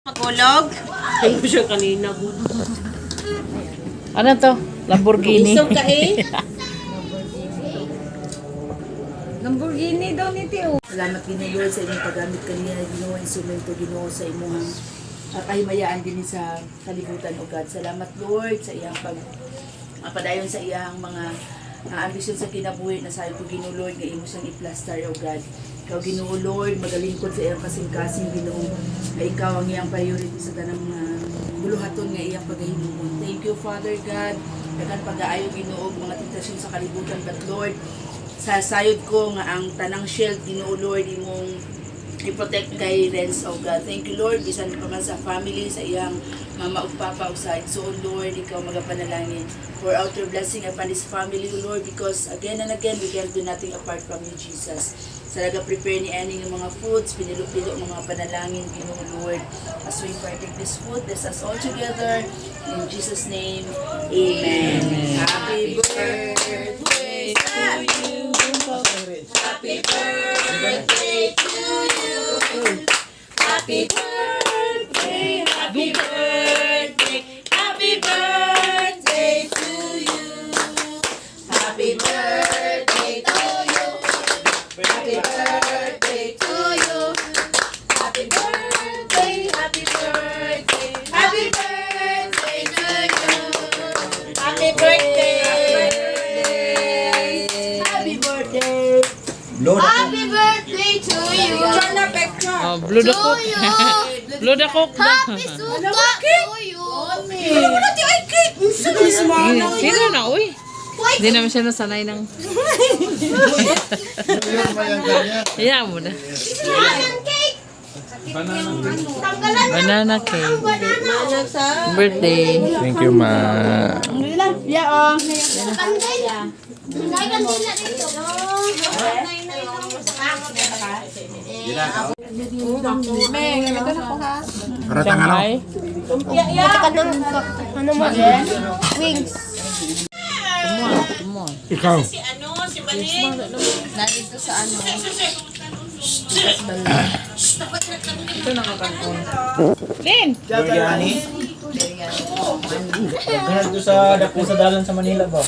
Magulog? Ay mo siya kanina. Ano to? Lamborghini. Isog ka eh. Lamborghini daw ni Tio. Salamat Ginoo Lord sa inyong paggamit kanina, Ginoo, instrumento Ginoo sa imong kahimayaan din sa kalibutan o God. Salamat Lord sa iyang padayon sa iyang mga ambisyon sa kinabuhi na sayo ko Ginoo Lord nga imo siyang i-plaster o God. Ikaw Ginoo Lord, magalingkod sa iyang kasing-kasing Ginoo. Na ikaw ang iyang priority sa tanang buluhaton nga iyang pagahimong. Thank you Father God. Dagan pag-aayo Ginoo mga tentasyon sa kalibutan, but Lord, sa sayod ko nga ang tanang shield Ginoo Lord imong i-protect kay Renz oh God. Thank you Lord, bisan pa man sa family, sa iyang mama ug papa ug sa igsoon Lord, ikaw magapanalangin. Pour out your blessing upon this family Lord, because again and again we can do nothing apart from you Jesus. Sa naga-prepare ni Annie ng mga foods, pinilo-pilo ng mga panalangin Ginoo Lord. As we partake this food, bless us all together. In Jesus' name, Amen. Happy birthday to you. Happy birthday to you. Happy birthday, happy birthday, happy birthday to you. Happy birthday to you. Happy birthday to you. Happy birthday, happy birthday, happy birthday to you. Happy birthday. Happy birthday. Happy birthday to you. Oh, Blue the Cook. Blue the Cook. Happy suka to you. Sino na, uy? Hindi naman siya nasanay ng... Hayaan mo na. Banana cake. Tanggalan Banana cake. banana. Birthday. Thank you, ma. Kandila. Nay kandila dito. Karatang ano? Shanghai. Ano mo? Wings. Come on. Ikaw. Nandito sa ano? Lin! Biryani. Ganyan to sa dapo sa dalan sa Manila ba?